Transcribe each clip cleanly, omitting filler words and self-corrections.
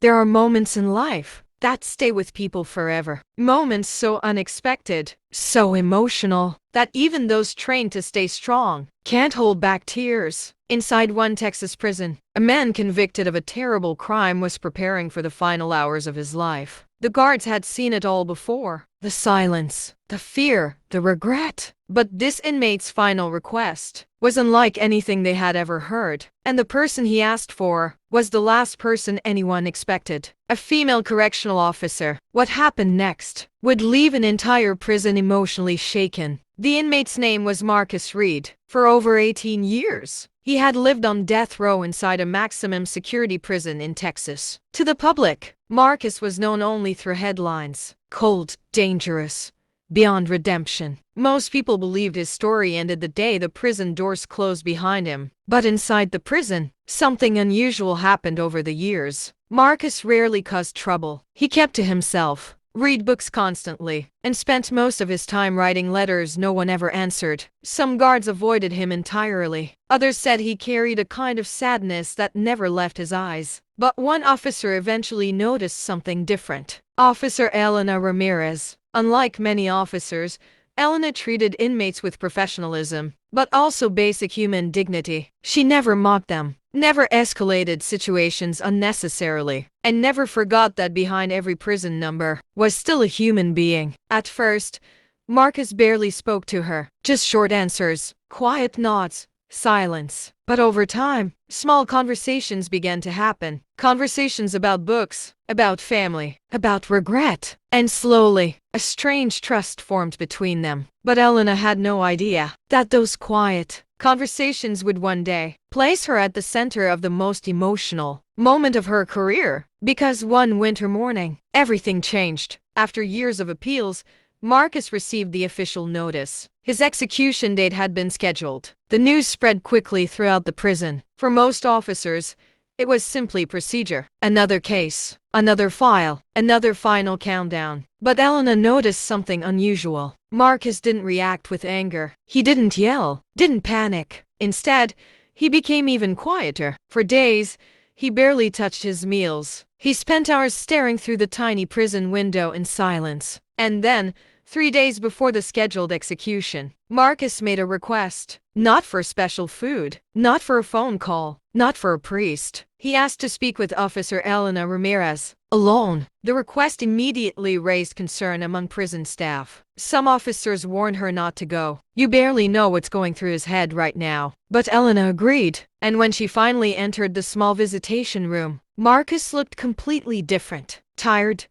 There are moments in life that stay with people forever. Moments so unexpected, so emotional, that even those trained to stay strong can't hold back tears. Inside one Texas prison, a man convicted of a terrible crime was preparing for the final hours of his life. The guards had seen it all before. The silence, the fear, the regret. But this inmate's final request was unlike anything they had ever heard. And the person he asked for was the last person anyone expected. A female correctional officer. What happened next would leave an entire prison emotionally shaken. The inmate's name was Marcus Reed. For over 18 years, he had lived on death row inside a maximum security prison in Texas. To the public, Marcus was known only through headlines. Cold, dangerous, beyond redemption. Most people believed his story ended the day the prison doors closed behind him. But inside the prison, something unusual happened over the years. Marcus rarely caused trouble. He kept to himself, read books constantly, and spent most of his time writing letters no one ever answered. Some guards avoided him entirely. Others said he carried a kind of sadness that never left his eyes. But one officer eventually noticed something different. Officer Elena Ramirez. Unlike many officers, Elena treated inmates with professionalism, but also basic human dignity. She never mocked them, never escalated situations unnecessarily, and never forgot that behind every prison number was still a human being. At first, Marcus barely spoke to her, just short answers, quiet nods, silence. But over time, small conversations began to happen. Conversations about books, about family, about regret. And slowly, a strange trust formed between them. But Elena had no idea that those quiet conversations would one day place her at the center of the most emotional moment of her career. Because one winter morning, everything changed. After years of appeals, Marcus received the official notice. His execution date had been scheduled. The news spread quickly throughout the prison. For most officers, it was simply procedure. Another case, another file, another final countdown. But Elena noticed something unusual. Marcus didn't react with anger. He didn't yell, didn't panic. Instead, he became even quieter. For days, he barely touched his meals. He spent hours staring through the tiny prison window in silence. And then, 3 days before the scheduled execution, Marcus made a request. Not for special food, not for a phone call, not for a priest. He asked to speak with Officer Elena Ramirez, alone. The request immediately raised concern among prison staff. Some officers warned her not to go. You barely know what's going through his head right now. But Elena agreed. And when she finally entered the small visitation room, Marcus looked completely different. Tired,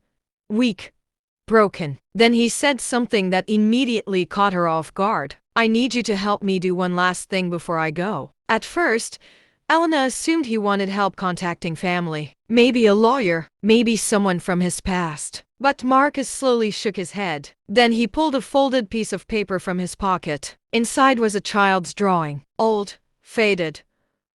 weak, broken. Then he said something that immediately caught her off guard. I need you to help me do one last thing before I go. At first, Elena assumed he wanted help contacting family. Maybe a lawyer, maybe someone from his past. But Marcus slowly shook his head. Then he pulled a folded piece of paper from his pocket. Inside was a child's drawing. Old, faded,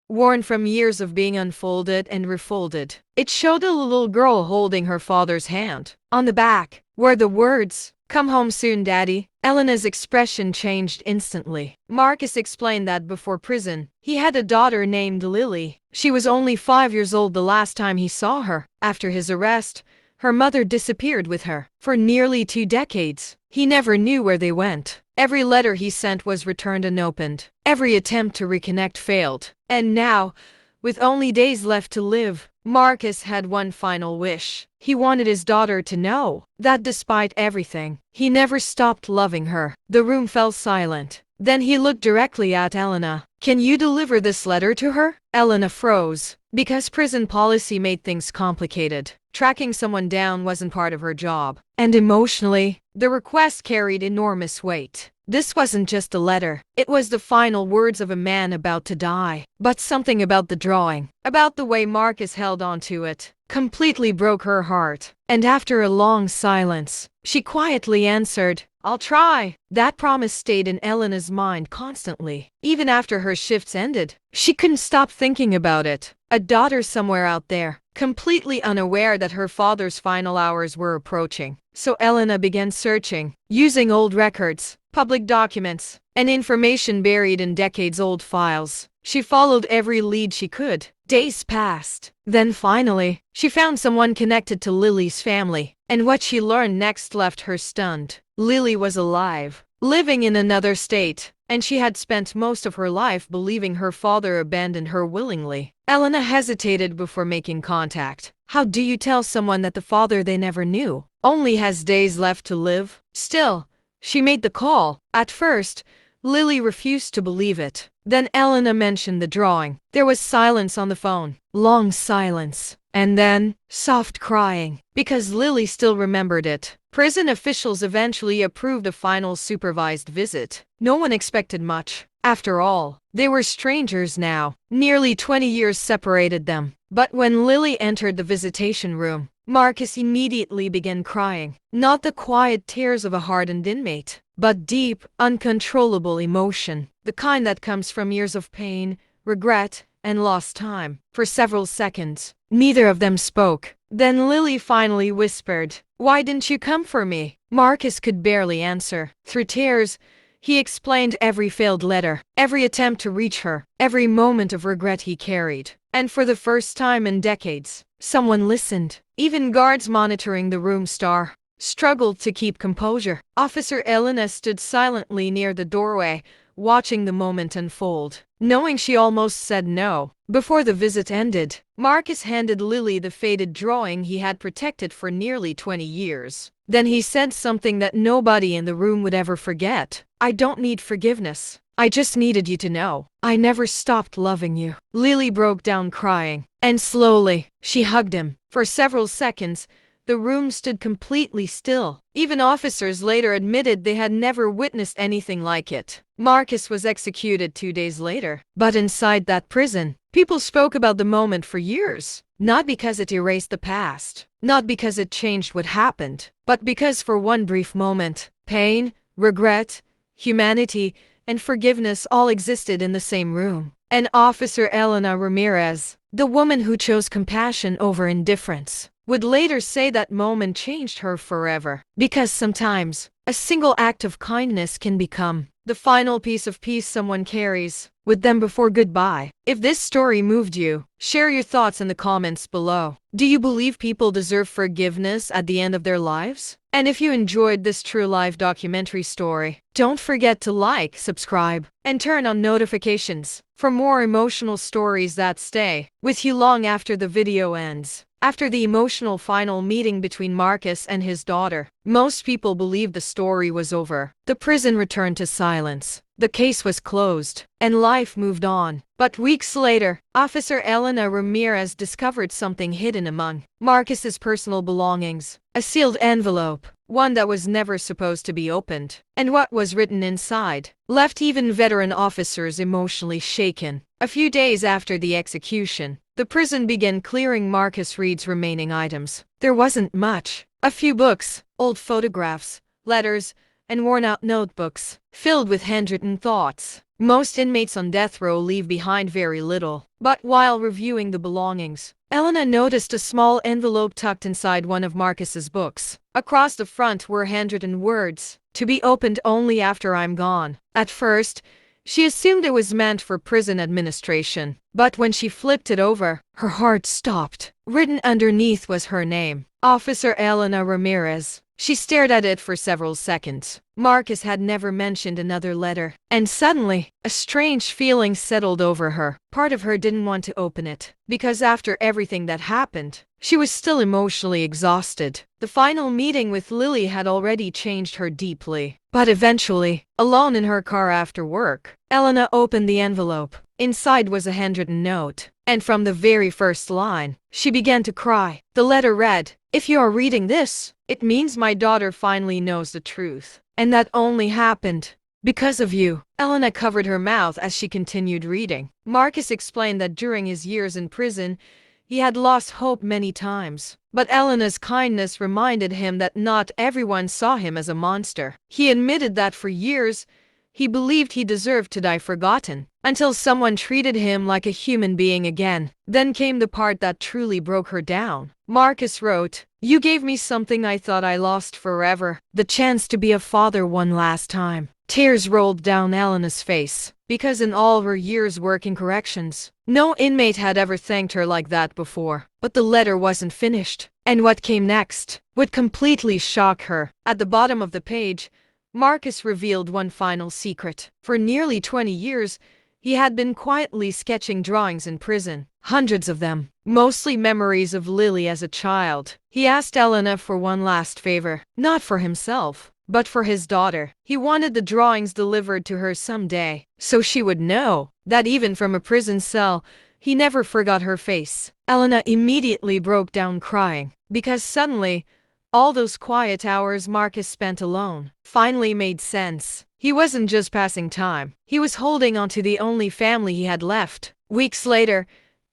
worn from years of being unfolded and refolded. It showed a little girl holding her father's hand. On the back were the words, "Come home soon, Daddy." Elena's expression changed instantly. Marcus explained that before prison, he had a daughter named Lily. She was only 5 years old the last time he saw her. After his arrest, her mother disappeared with her. For nearly 2 decades, he never knew where they went. Every letter he sent was returned unopened. Every attempt to reconnect failed. And now, with only days left to live, Marcus had one final wish. He wanted his daughter to know that despite everything, he never stopped loving her. The room fell silent. Then he looked directly at Elena. Can you deliver this letter to her? Elena froze. Because prison policy made things complicated. Tracking someone down wasn't part of her job. And emotionally, the request carried enormous weight. This wasn't just a letter. It was the final words of a man about to die. But something about the drawing, about the way Marcus held on to it, completely broke her heart. And after a long silence, she quietly answered, I'll try. That promise stayed in Elena's mind constantly. Even after her shifts ended, she couldn't stop thinking about it. A daughter somewhere out there, completely unaware that her father's final hours were approaching. So Elena began searching, using old records, public documents, and information buried in decades-old files. She followed every lead she could. Days passed. Then finally, she found someone connected to Lily's family. And what she learned next left her stunned. Lily was alive, living in another state, and she had spent most of her life believing her father abandoned her willingly. Elena hesitated before making contact. How do you tell someone that the father they never knew only has days left to live? Still, she made the call. At first, Lily refused to believe it. Then Elena mentioned the drawing. There was silence on the phone. Long silence. And then, soft crying. Because Lily still remembered it. Prison officials eventually approved a final supervised visit. No one expected much. After all, they were strangers now. Nearly 20 years separated them. But when Lily entered the visitation room, Marcus immediately began crying. Not the quiet tears of a hardened inmate, but deep, uncontrollable emotion. The kind that comes from years of pain, regret, and lost time. For several seconds, neither of them spoke. Then Lily finally whispered, "Why didn't you come for me?" Marcus could barely answer. Through tears, he explained every failed letter, every attempt to reach her, every moment of regret he carried. And for the first time in decades, someone listened. Even guards monitoring the room struggled to keep composure. Officer Elena stood silently near the doorway, watching the moment unfold. Knowing she almost said no before the visit ended, Marcus handed Lily the faded drawing he had protected for nearly 20 years. Then he said something that nobody in the room would ever forget. "I don't need forgiveness. I just needed you to know. I never stopped loving you." Lily broke down crying, and slowly, she hugged him. For several seconds, the room stood completely still. Even officers later admitted they had never witnessed anything like it. Marcus was executed 2 days later. But inside that prison, people spoke about the moment for years. Not because it erased the past, not because it changed what happened, but because for one brief moment, pain, regret, humanity, and forgiveness all existed in the same room. And Officer Elena Ramirez, the woman who chose compassion over indifference, would later say that moment changed her forever. Because sometimes, a single act of kindness can become the final piece of peace someone carries with them before goodbye. If this story moved you, share your thoughts in the comments below. Do you believe people deserve forgiveness at the end of their lives? And if you enjoyed this true life documentary story, don't forget to like, subscribe, and turn on notifications for more emotional stories that stay with you long after the video ends. After the emotional final meeting between Marcus and his daughter, most people believed the story was over. The prison returned to silence. The case was closed, and life moved on. But weeks later, Officer Elena Ramirez discovered something hidden among Marcus's personal belongings. A sealed envelope, one that was never supposed to be opened. And what was written inside left even veteran officers emotionally shaken. A few days after the execution, the prison began clearing Marcus Reed's remaining items. There wasn't much. A few books, old photographs, letters, and worn-out notebooks, filled with handwritten thoughts. Most inmates on death row leave behind very little. But while reviewing the belongings, Elena noticed a small envelope tucked inside one of Marcus's books. Across the front were handwritten words, "To be opened only after I'm gone." At first, she assumed it was meant for prison administration. But when she flipped it over, her heart stopped. Written underneath was her name, Officer Elena Ramirez. She stared at it for several seconds. Marcus had never mentioned another letter. And suddenly, a strange feeling settled over her. Part of her didn't want to open it, because after everything that happened, she was still emotionally exhausted. The final meeting with Lily had already changed her deeply. But eventually, alone in her car after work, Elena opened the envelope. Inside was a handwritten note, and from the very first line, she began to cry. The letter read, "If you are reading this, it means my daughter finally knows the truth. And that only happened because of you." Elena covered her mouth as she continued reading. Marcus explained that during his years in prison, he had lost hope many times. But Elena's kindness reminded him that not everyone saw him as a monster. He admitted that for years, he believed he deserved to die forgotten, until someone treated him like a human being again. Then came the part that truly broke her down. Marcus wrote, "You gave me something I thought I lost forever, the chance to be a father one last time." Tears rolled down Elena's face. because in all her years working corrections, no inmate had ever thanked her like that before. But the letter wasn't finished, and what came next would completely shock her. At the bottom of the page, Marcus revealed one final secret. For nearly 20 years, he had been quietly sketching drawings in prison, hundreds of them, mostly memories of Lily as a child. He asked Elena for one last favor, not for himself, but for his daughter. He wanted the drawings delivered to her someday, so she would know that even from a prison cell, he never forgot her face. Elena immediately broke down crying, because suddenly, all those quiet hours Marcus spent alone finally made sense. He wasn't just passing time, he was holding on to the only family he had left. Weeks later,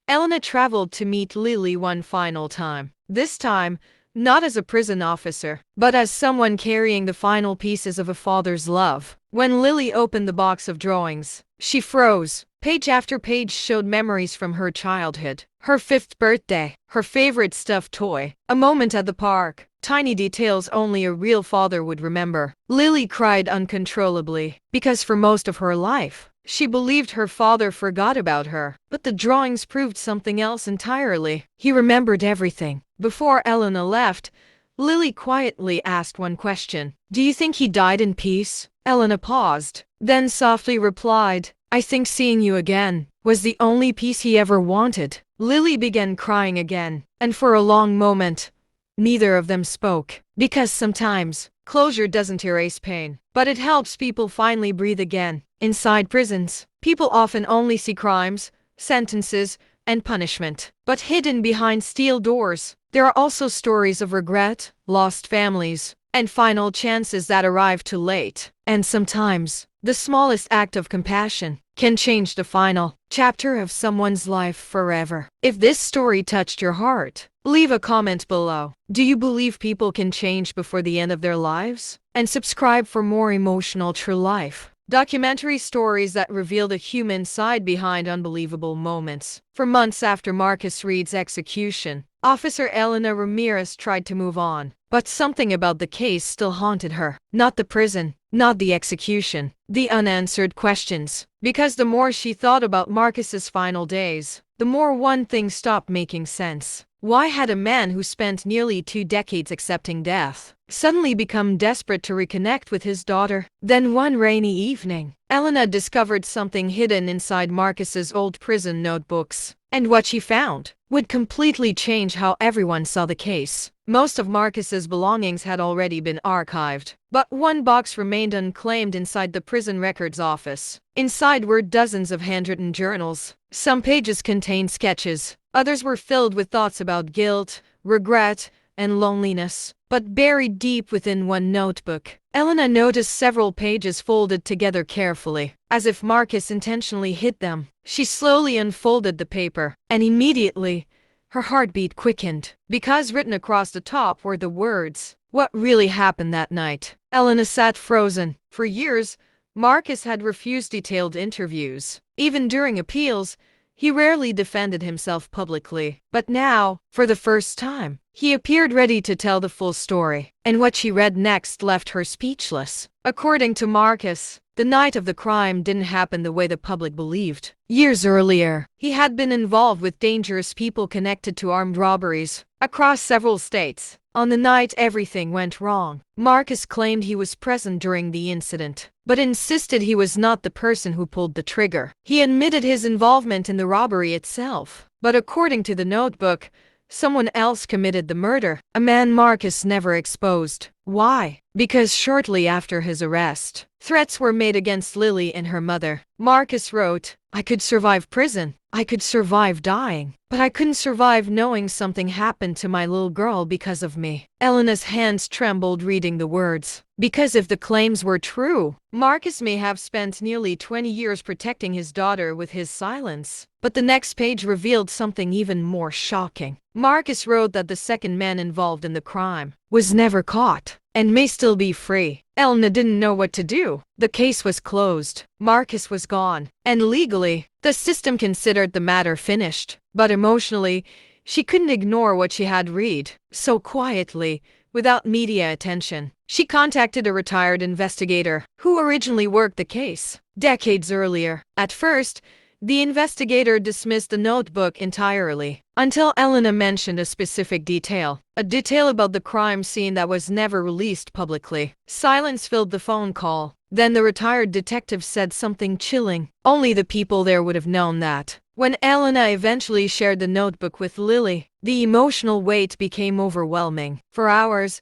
Elena traveled to meet Lily one final time. This time, not as a prison officer, but as someone carrying the final pieces of a father's love. When Lily opened the box of drawings, she froze. Page after page showed memories from her childhood. Her 5th birthday, her favorite stuffed toy, a moment at the park, tiny details only a real father would remember. Lily cried uncontrollably, because for most of her life, she believed her father forgot about her. But the drawings proved something else entirely. He remembered everything. Before Elena left, Lily quietly asked one question. "Do you think he died in peace?" Elena paused, then softly replied, "I think seeing you again was the only peace he ever wanted." Lily began crying again, and for a long moment, neither of them spoke. Because sometimes, closure doesn't erase pain, but it helps people finally breathe again. Inside prisons, people often only see crimes, sentences, and punishment. But hidden behind steel doors, there are also stories of regret, lost families, and final chances that arrive too late. And sometimes, the smallest act of compassion can change the final chapter of someone's life forever. If this story touched your heart, leave a comment below. Do you believe people can change before the end of their lives? And subscribe for more emotional true life documentary stories that reveal the human side behind unbelievable moments. For months after Marcus Reed's execution, Officer Elena Ramirez tried to move on, but something about the case still haunted her. Not the prison, not the execution, the unanswered questions. Because the more she thought about Marcus's final days, the more one thing stopped making sense. Why had a man who spent nearly 2 decades accepting death suddenly become desperate to reconnect with his daughter? Then one rainy evening, Elena discovered something hidden inside Marcus's old prison notebooks, and what she found would completely change how everyone saw the case. Most of Marcus's belongings had already been archived, but one box remained unclaimed inside the prison records office. Inside were dozens of handwritten journals. Some pages contained sketches, others were filled with thoughts about guilt, regret, and loneliness. But buried deep within one notebook, Elena noticed several pages folded together carefully, as if Marcus intentionally hid them. She slowly unfolded the paper, and immediately, her heartbeat quickened, because written across the top were the words, "What really happened that night?" Elena sat frozen. For years, Marcus had refused detailed interviews. Even during appeals, he rarely defended himself publicly. But now, for the first time, he appeared ready to tell the full story. And what she read next left her speechless. According to Marcus, the night of the crime didn't happen the way the public believed. Years earlier, he had been involved with dangerous people connected to armed robberies across several states. On the night everything went wrong, Marcus claimed he was present during the incident, but insisted he was not the person who pulled the trigger. He admitted his involvement in the robbery itself, but according to the notebook, someone else committed the murder, a man Marcus never exposed. Why? Because shortly after his arrest, threats were made against Lily and her mother. Marcus wrote, "I could survive prison. I could survive dying, but I couldn't survive knowing something happened to my little girl because of me." Elena's hands trembled reading the words. Because if the claims were true, Marcus may have spent nearly 20 years protecting his daughter with his silence. But the next page revealed something even more shocking. Marcus wrote that the second man involved in the crime was never caught and may still be free. Elena didn't know what to do. The case was closed. Marcus was gone. And legally, the system considered the matter finished. But emotionally, she couldn't ignore what she had read. So quietly, without media attention, she contacted a retired investigator who originally worked the case. decades earlier. At first, the investigator dismissed the notebook entirely, until Elena mentioned a specific detail, a detail about the crime scene that was never released publicly. Silence filled the phone call. Then the retired detective said something chilling. Only the people there would have known that. When Elena eventually shared the notebook with Lily, the emotional weight became overwhelming. For hours,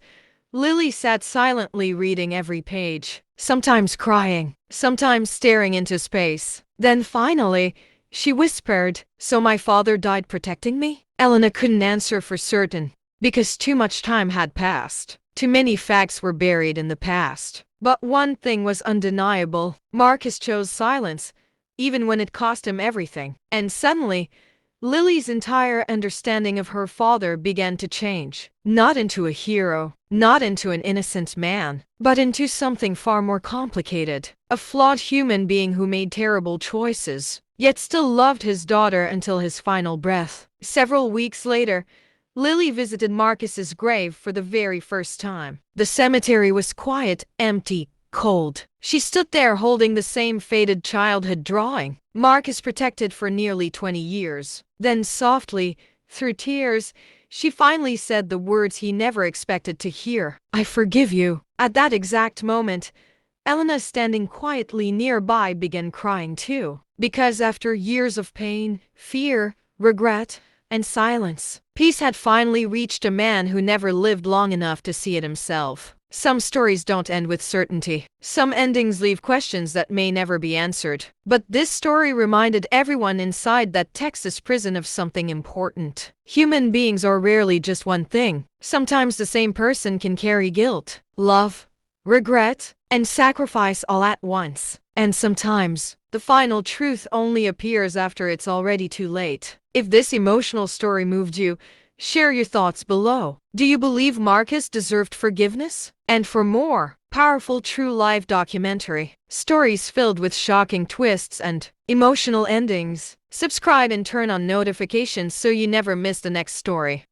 Lily sat silently reading every page, sometimes crying, sometimes staring into space. Then finally, she whispered, "So my father died protecting me?" Elena couldn't answer for certain, because too much time had passed. Too many facts were buried in the past. But one thing was undeniable. Marcus chose silence, even when it cost him everything. And suddenly, Lily's entire understanding of her father began to change. Not into a hero, not into an innocent man, but into something far more complicated. A flawed human being who made terrible choices, yet still loved his daughter until his final breath. Several weeks later, Lily visited Marcus's grave for the very first time. The cemetery was quiet, empty, cold. She stood there holding the same faded childhood drawing Marcus protected for nearly 20 years. Then softly, through tears, she finally said the words he never expected to hear. "I forgive you." At that exact moment, Elena, standing quietly nearby, began crying too. Because after years of pain, fear, regret, and silence, peace had finally reached a man who never lived long enough to see it himself. Some stories don't end with certainty. Some endings leave questions that may never be answered. But this story reminded everyone inside that Texas prison of something important. Human beings are rarely just one thing. Sometimes the same person can carry guilt, love, regret, and sacrifice all at once. And sometimes, the final truth only appears after it's already too late. If this emotional story moved you, share your thoughts below. Do you believe Marcus deserved forgiveness? And for more powerful true life documentary stories filled with shocking twists and emotional endings, subscribe and turn on notifications so you never miss the next story.